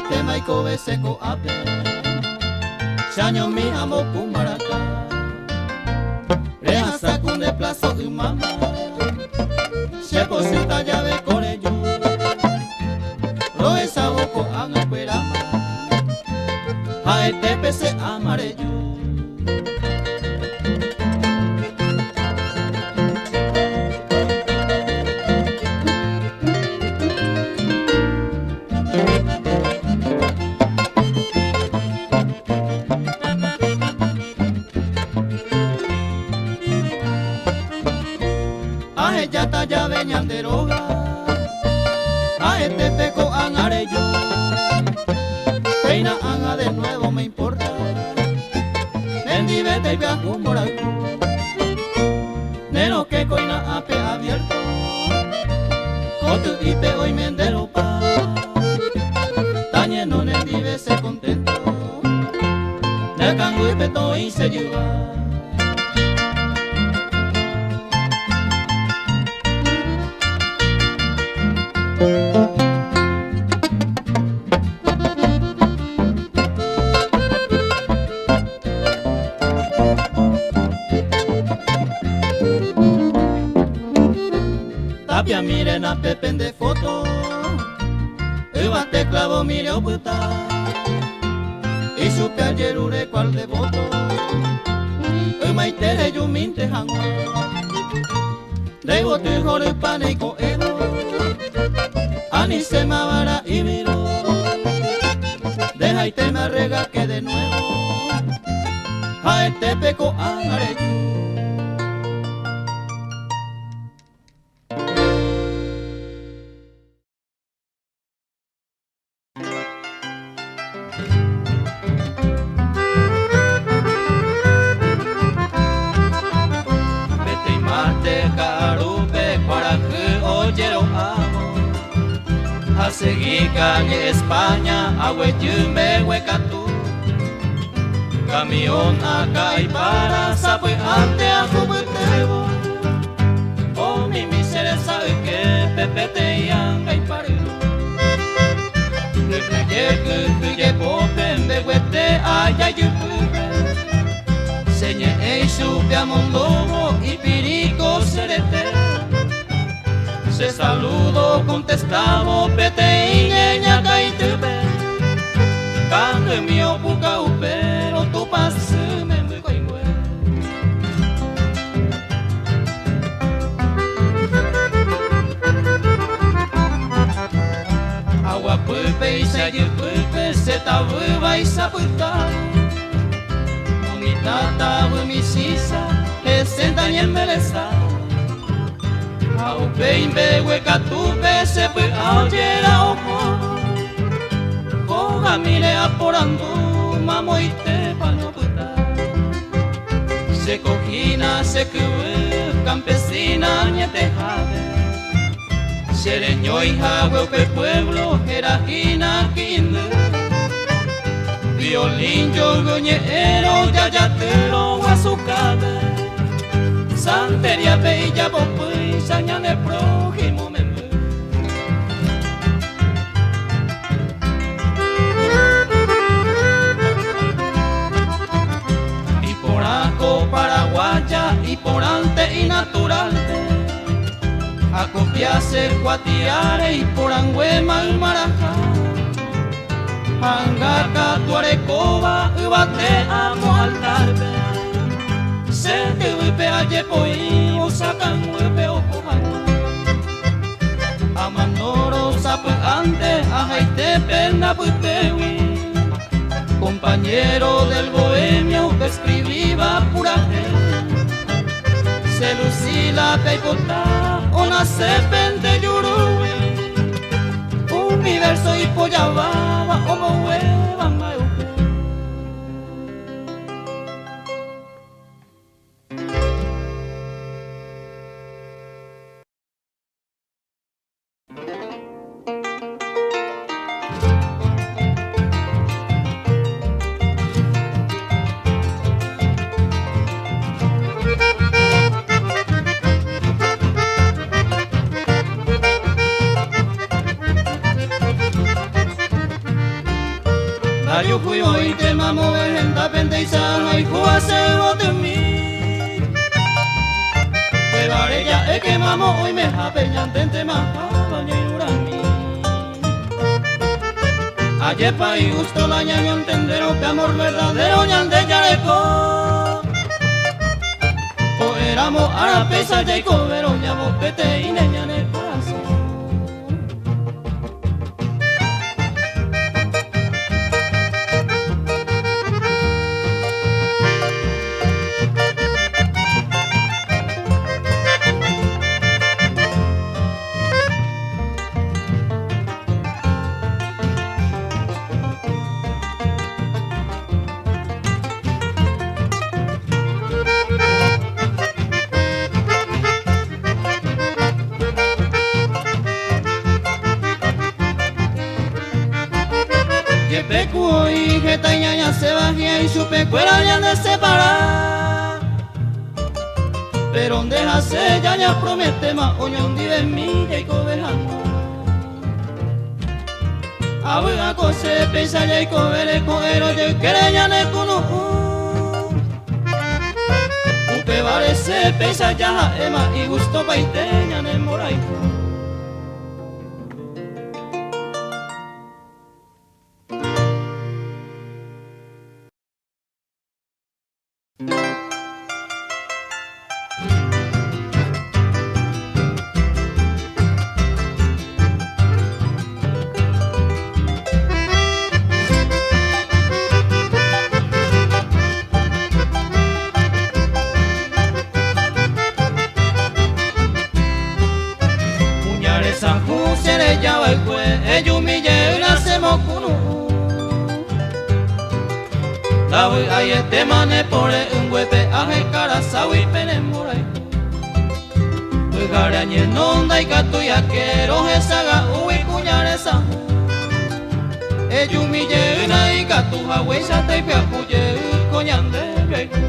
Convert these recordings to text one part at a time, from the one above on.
Este maiko beseko ape Shaño mi amo pumaraka Reha sakunde plazo umama Shepo sita llave kore yo Roe saboko anga perama Haete pese amare yo Yata llave ñanderoga a este peco angare yo Peina anga de nuevo me importa Nendi vete y viajo moraco Neno que coina ape abierto Cotu ipe hoy mendero pa Tañe no nendi vese contento Necangu ipe to y se lleva Tapia mire na pepen de foto Uva te clavo mire oputa Y supe ayer ure cual de voto Uma itere yuminte hangwa Debo tu jore pane y coedo Ani se mavara y miro Deja y te me arrega que de nuevo A este peco angare yo Seguí calle España, Agüeyumbe, Huecatú Camión acá y para, sabe ante a Jubutebo Oh, mi miseria sabe que Pepe te yanga y parilu Que pope, beguete, ayayupube Señe e supe a mondobo y pirico serete Se saludo contestamos pete y ñeña caitube Canto en mi opuca upero tu pase me muy coingüe Agua pulpe y sayu pulpe se tabuba y saputa Mi tata mi sisa es senta y embeleza Aupeimbe Huecatube se fue auyera ojo Coga mire aporando mamo y te palo puta Se cojina se cube campesina niete jade Sereño y jagüe pueblo era jina quinde Violín yo goñero yayatero guasucade Santería bella bopuy, sañane prójimo me Y por aco paraguaya y por ante y natural Acopiase cuatiare y por angüema el marajá Angaca tuarecoba, ubate amo al tarde Se te uipe aye poi usakan uipe okohana Amanoro sapu ante ajaite pena putewi Compañero del bohemio que escribía pura Se lucila peicota ona sepente yurui Universo y pollababa como hueva mayo vamos vejenta pendeisa y juase bote mi. Que varella es que mamo hoy me japeñante en tema baño y urami. Ayer pa' y gusto la ñaño entendero que amor verdadero ñande yareco. O éramos arapesa ya y cobero ñamo pete y neña en el corazón. Pecuo y jeta y ñaña se bajía y su pecuera ya de separar. Pero donde hace ya ya promete más oñón vive en mí y cobejando. Abuela cose pensa ya y cobere coero ya quiere ya ne cuno. Upe varese pensa ya ema y gusto paite ya ne moraico. Ay este mane pore un huepe aje cara sawi pene morai. Ugare añe nonda y catuya quiero jesaga ui cuñaresa. Eyumille una y catuja huesa te piacuye coñande viejo.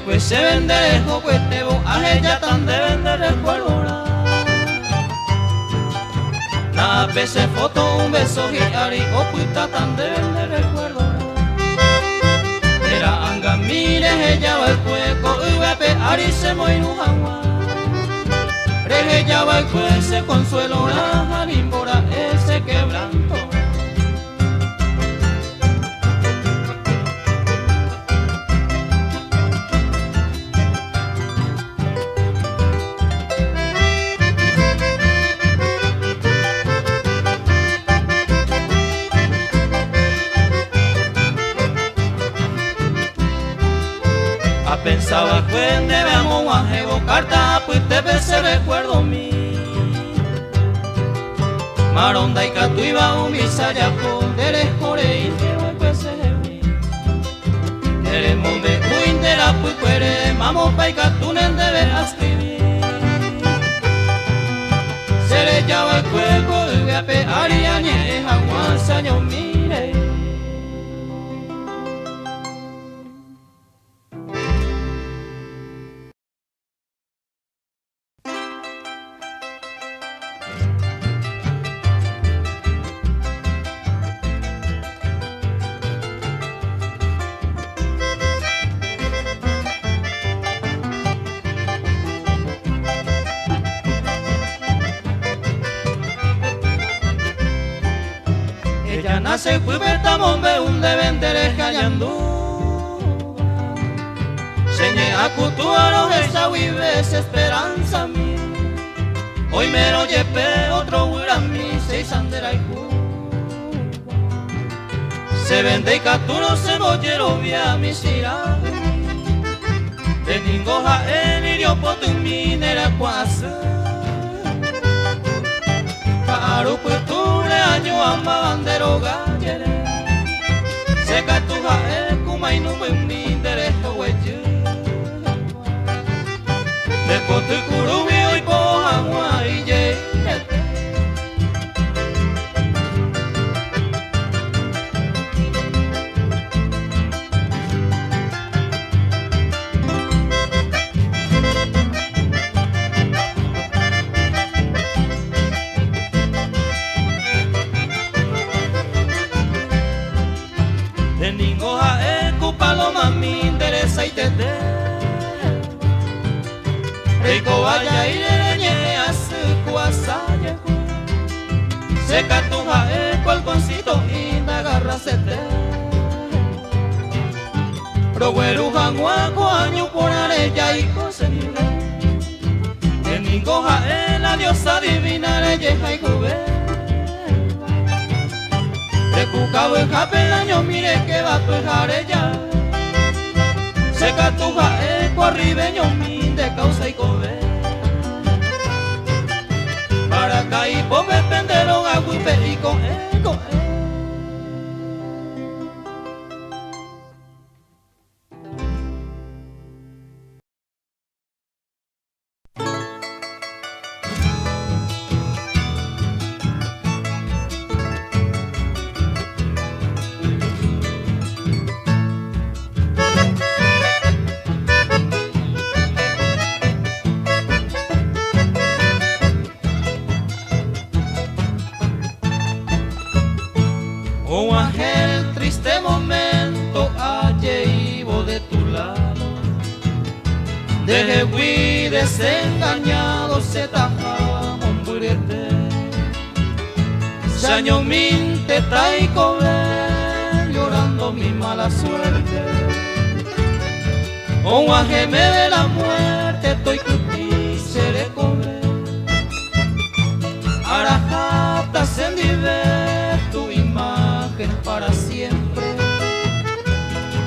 Pues se vende lejos, pues te voy a ella tan de vender recuerdo. La veces foto, un beso y ari, o puta tan de vender recuerdo. Era anga mire, ella va el cueco, uvepe ari se moinujawa. Re ella va el cueco, se consuelo, la jalimbora, ese quebranto. Pensaba que debemos guajevo carta, pues te ese recuerdo mí. Maronda y catuiba un bisayaco, eres core y te voy pues se vi. Eres monde uindera pues cuere, mamo pa y catunen debe escribir. Seré ya va el cueco, y a pe ariañe, aguanza yo mire. Nace puberta mombe un de vender callando. Señé a cutuaro esa vives esperanza mi. Hoy me lo llevé otro huira mi seis andera y cu. Se vende y caturo cebollero vía mi sira. De ningoja en irio potun minera cuasa. Caro culture año ama bandero gallere. Se catuja el kumai no me un interés hueche. De cotu curubio y poja guay. Iko vaya irereñe asikuasaye seca tu jae cualconcito y la garra se te Rogueru janguaco año por arella y cosenile Enigo jae la diosa divina leyeja y cube De cucabo en japelaño mire que va a pejar ella Seca tu jae cuarribeño min de causa y cobe Para acá y pobre pendero agüipe y con eco Un ángel triste momento llevo de tu lado Deje huir desengañado se taja hombrete Saño minte taico ver llorando mi mala suerte Un ángel me de la muerte estoy cuti seré cobre Arajata sendiver tu imagen para siempre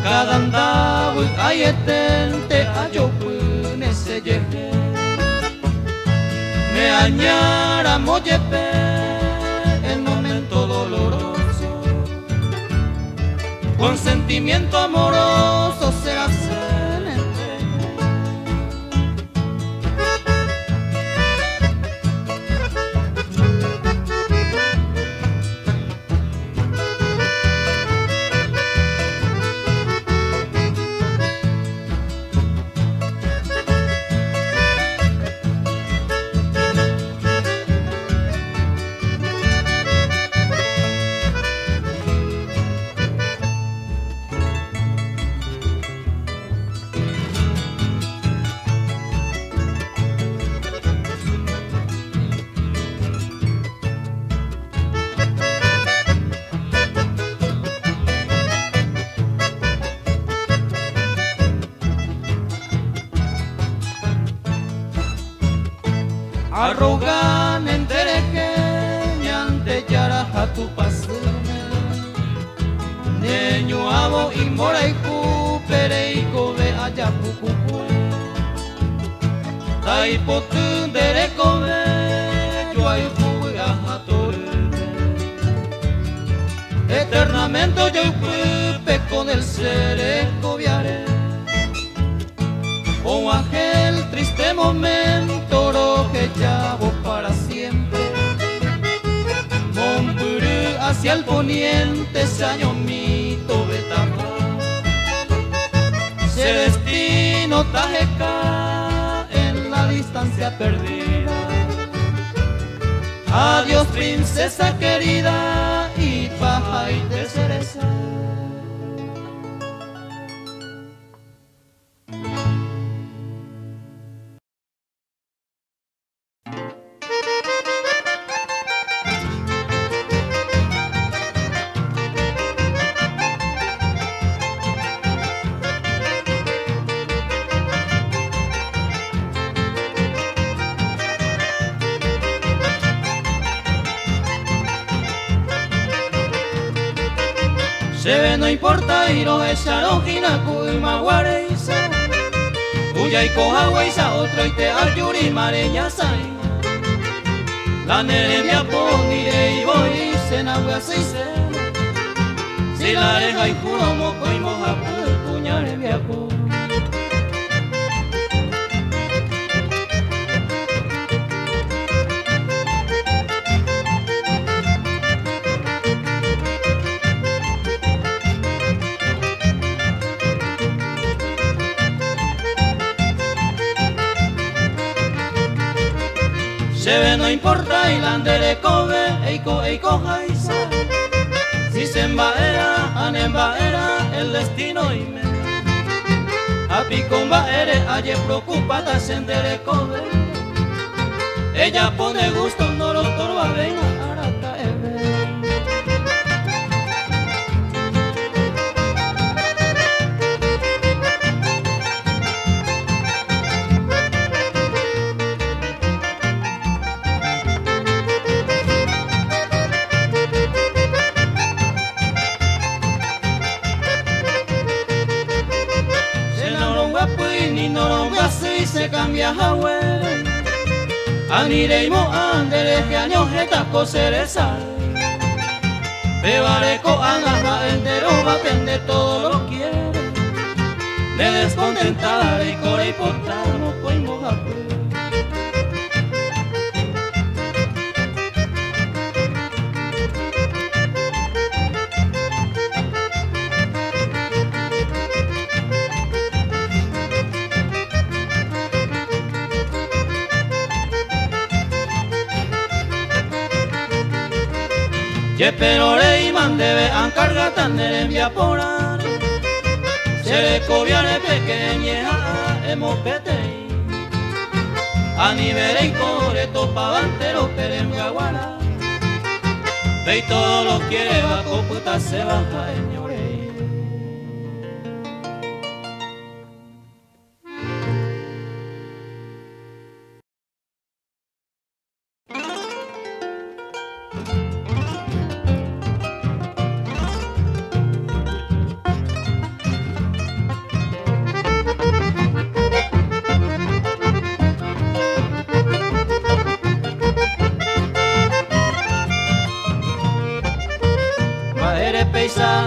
Cada andabo y ayetente ayopune se llegue Me añara mollepe el momento doloroso Con sentimiento amoroso será Arrogan entereje ñante yaraja tu pasume Neño abo y mora y cupere y cobe allá pucupue Taipotun dere cobe yo ay pugue aja torbe Eternamente yo pupe con el ser cobiare Un ángel triste momento roje llavo para siempre Mompuru hacia el poniente saño mito betama Se destino tajeca en la distancia perdida Adiós princesa querida y paja y de cereza Debe no importa y no echaron hinaku y maguareisa Uya y coja huesa otro y te ayuri mareña sai La nere me aponire y voy se na wea se Si la deja y puro moco y moja puñare me apu Debe no importa y la andere cobe eiko jaisa Si se embaera, anembaera el destino y me A Picomba eres ayer preocupada sendere code. Ella pone gusto no lo torba venga arata eve. Se cambia Hawe Anireimo andere que años esta cosereza Bebareco anga entero va a tender todo lo quiere Me descontentada y core y portar no podemos hacer Ye pero le debe encargar tan envía por ar Se le cobiare pequeña hemos pete A nivel y core topa entero pero en Gaguara Ve y todo lo quiere va puta se baja señores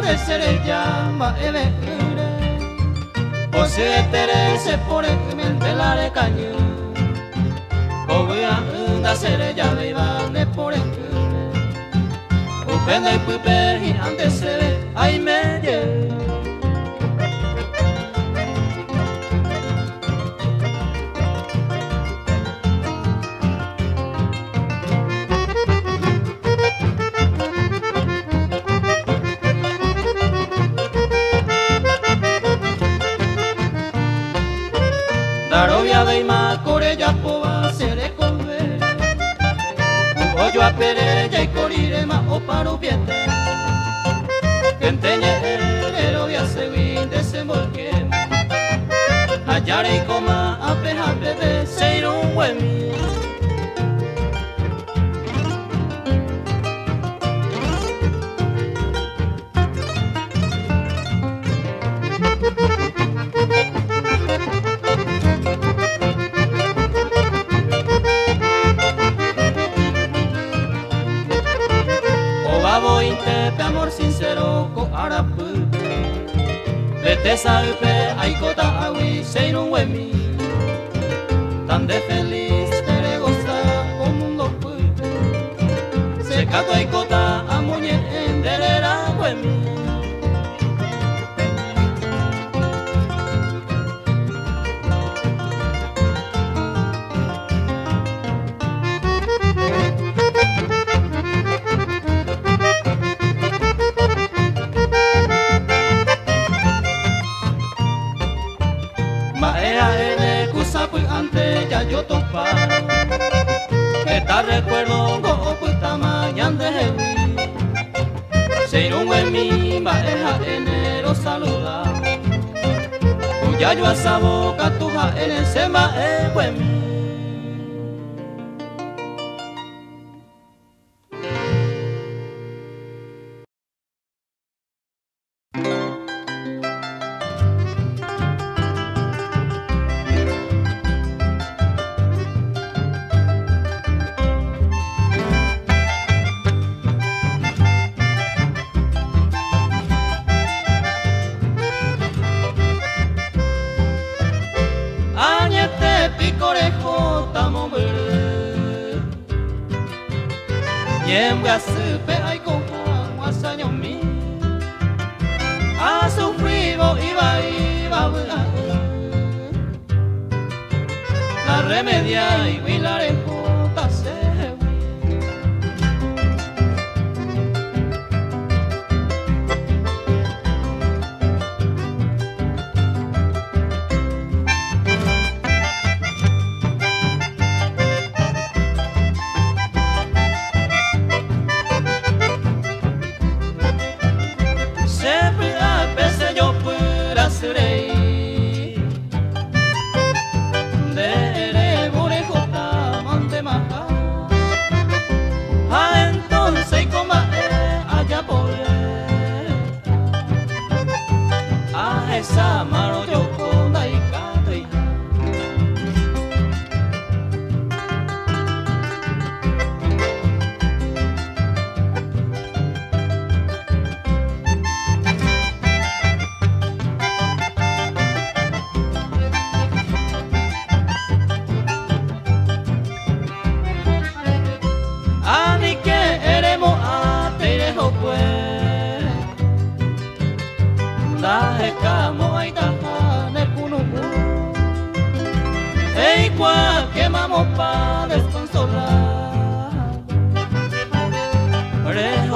de ser el llama eve o se terese por el mentelare caño Coguya anda ser ella veivane por el Upenda y pupe y antes se ve ay me lleve Darovia veima corella poba seré con ver Oyo a perella y corirema o paro piete Que enteñe el ovia se vin desembolque Hallaré y coma a peja bebé se ir un buen amor sincero ko arapu Vete salpe ay kota awi sei un wemi Tan de feliz te goza con mundo pu Se cato ay kota amoñe enderera wemi Antes ya yo topa Esta recuerdo go puta mañana de hewi Se irún en mi mareja enero saluda Cuya yo a esa boca tuja en el sema buen Yembra supe ay con wasaño mi A sufrido iba La remedia y huilare puta se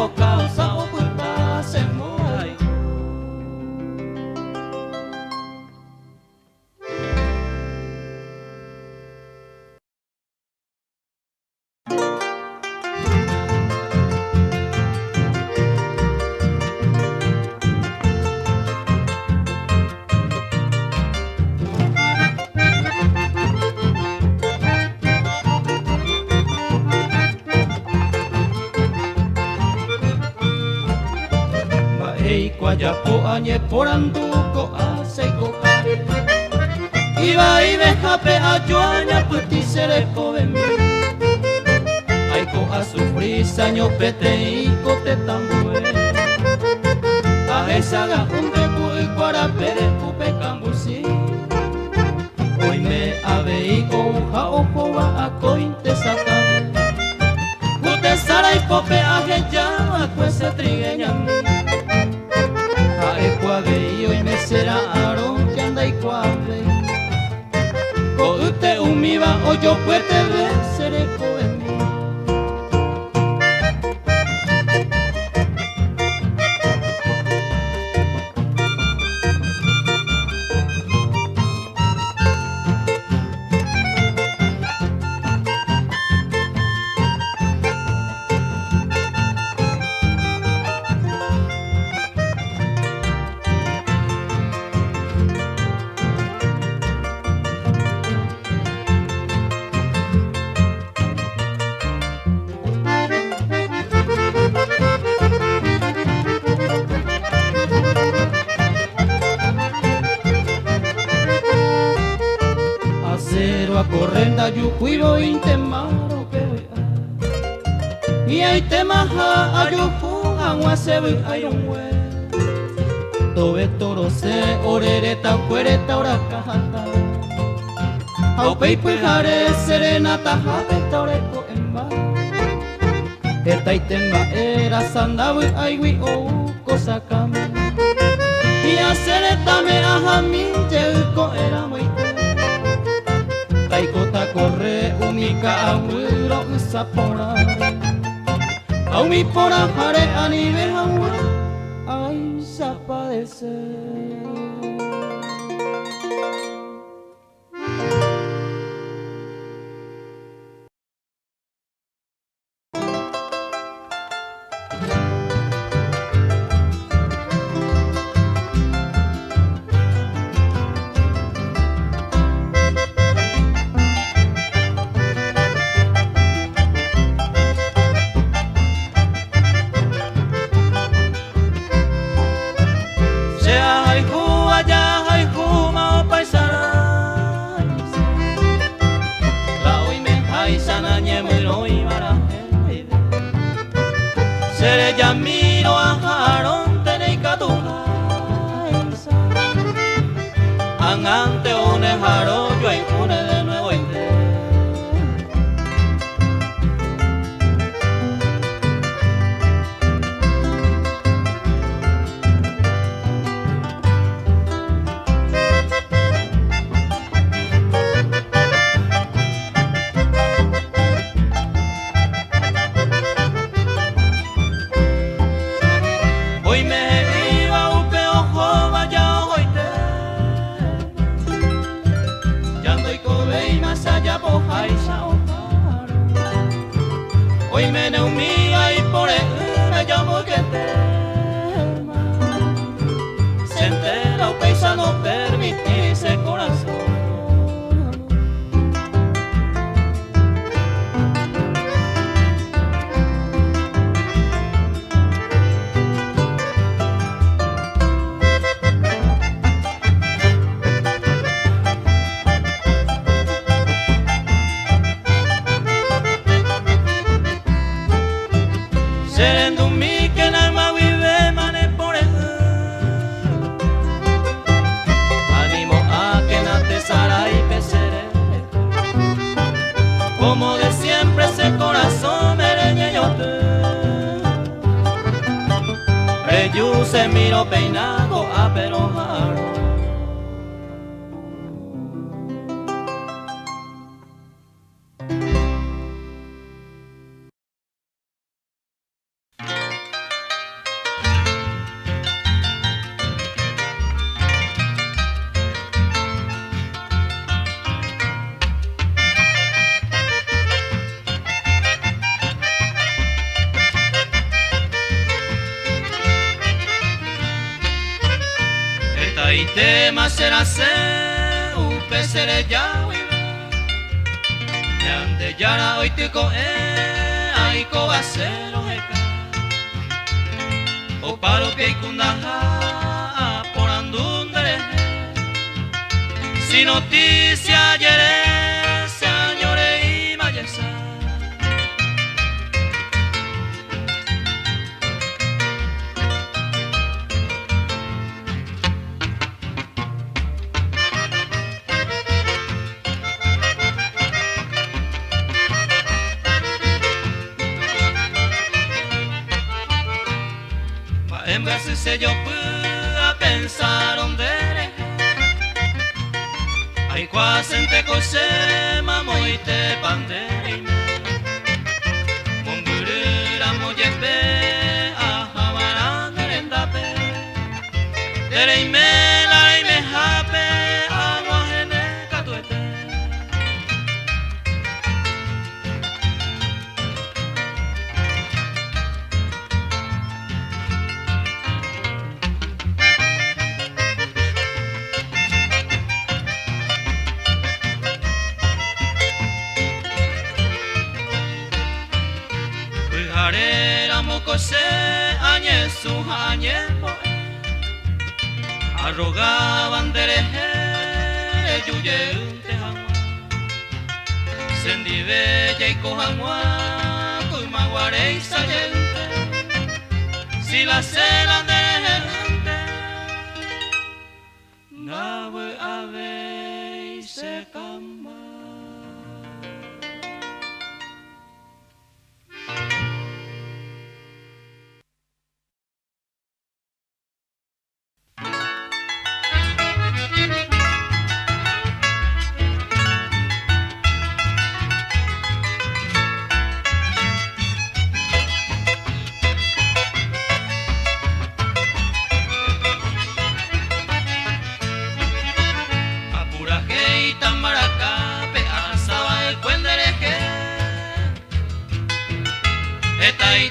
o causa o puta se muere. Yapo añe por anduco seco iba y dejape a yoaña puti sereco de mí aiko a sufrir saño pete y cote tambue a esa ga un recu y para pere upe cambusi hoy me abei o uja ojo va a cointe sacan ute sara y pope a ya a cuese trigueña y hoy me será Aarón que anda y cuave o usted umiva o yo puede ver seré en mí. A correnda yucuibo intemaro que y ahí te maja a yucu agua se ve hay un hue tobe toro se orereta cuereta ora cajata au peipe jare serenata jabe toreco en ba esta itemba era sandabu aiwi o cosa came y aceretame a jami yeuco era muy taikota corre umika abuelo usapora au mi pora jare anibe hawa ay sapadece. Miro a Aarón tenéis tu angante une jaro yo hay une de nuevo hoy me iba un peojo vaya hoite ya ando cobe y más allá boja y saoparo hoy me neumía y por él me llamo que tema se entera o peisa no permitir ese corazón. Serendo mi que na ma vive mane por el ánimo a que na te sara y pesere como de siempre ese corazón mereñe yo te yo se miro peinado a pero jaro. tema será ser un pesere ya ande yara hoy te co ai co acero o paro que kundaha por andundere si noticia ayer señore y mayesa en vez de yo pueda pensar donde hay quasi te cose mamoite pandere monburira moyepe a habara nerendape dere me la me hape agua gene catuete se añe su añe arrogaban dereje yuye te hamwa sendive y cohamwa kumaguare y sayente si la cela de gente nave ave se cama.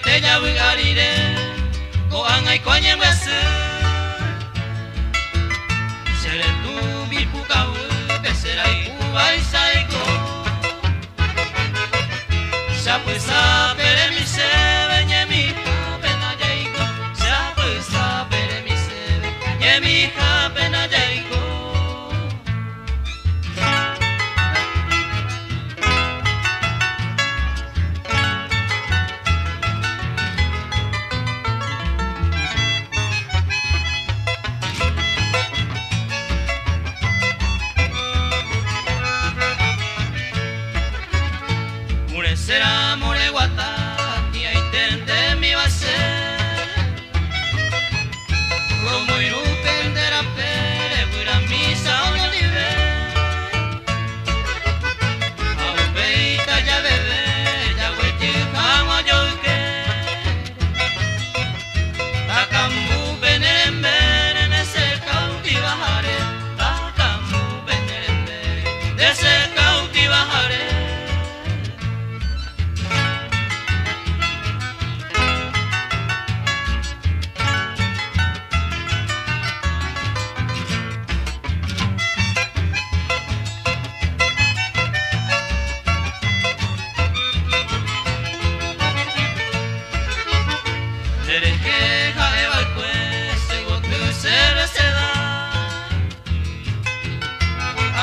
Te ya bugarire ko angai koanye masu sere tu bipu kau beserai uai saiko sapu sapere mi sebe nyemi pena jaiko sapu sapere mi sebe nyemi pena jaiko será more guata y ahí tente mi base como iru pendera pere pura misa oña libre a beita ya bebé ya hueche kama yo que takambu benerembe en ese cautivajaré takambu benerembe de ese cautivajaré.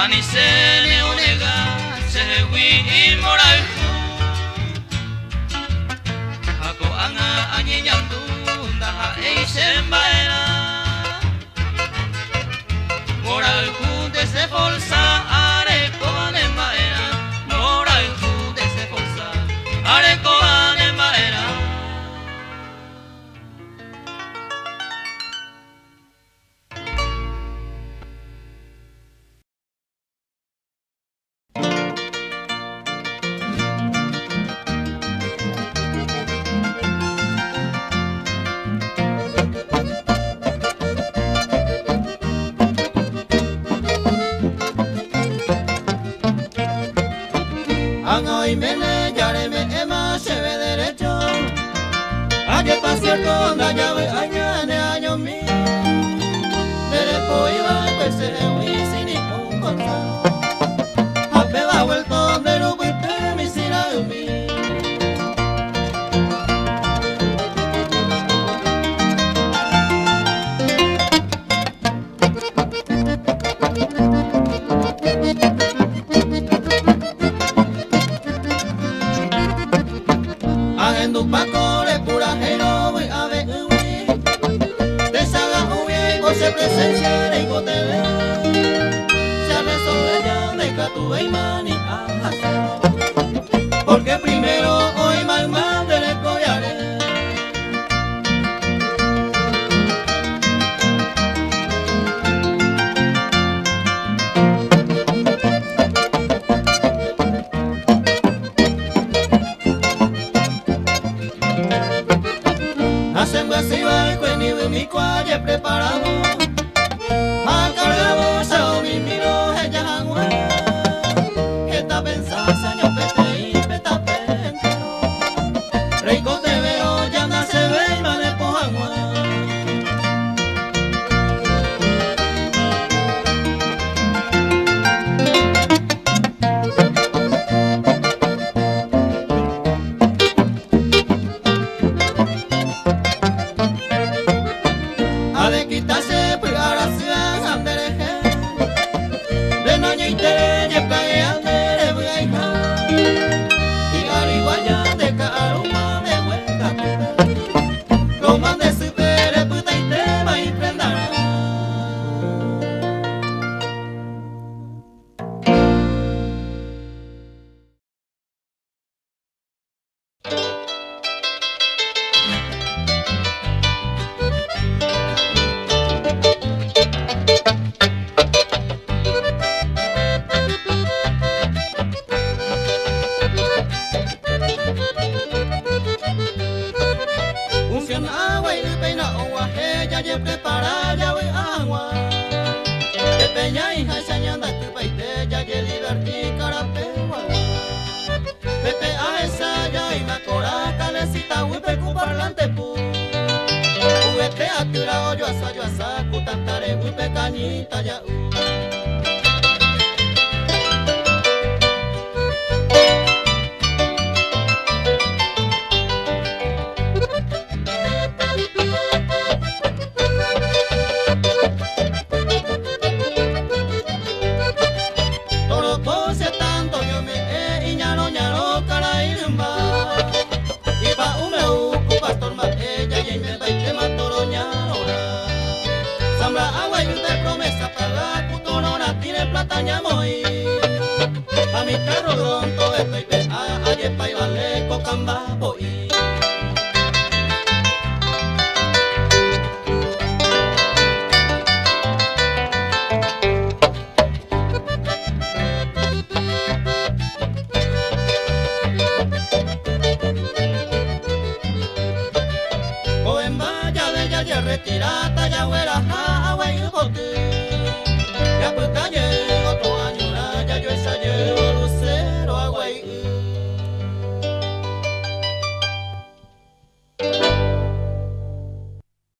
Ani se ne onega se wi moral ako anga anyi nyandu ndaha ei sembaera moral desde bolsa are koane maera moral desde bolsa are koane maera. Hoy me le yareme ema se ve derecho aye paseo con la llave añane año mi derecho iba hace presencia de goteo, se resolve ya de Catubeimán y Ajacero, porque primero hoy mal del escobiaré. Hacemos así va el cuenido y mi cualle preparado, acargamos a mi miro ella jangua, que está pensando años pete y peta entero, rico te veo ya nace ve y vale po jangua. De quitarse pues ahora se van a dereje de noña y tere y cae al dere voy a hija y gariguaya de caruma de hueca lo mande su tere puta y tema y prenda. Agua y peina agua ella ya prepara ya voy agua de peña hija esa ñanda tu paite ya que divertí carapegua pepe a esa ya y me cora calecita huipe cu parlante pu juguete a tira hoyo asa cu tantare huipe cañita ya muy a mi carro pronto estoy pe a ayepa y vale cocamba voy. Coen vaya de ya retirada ya huera a güey bote ya puta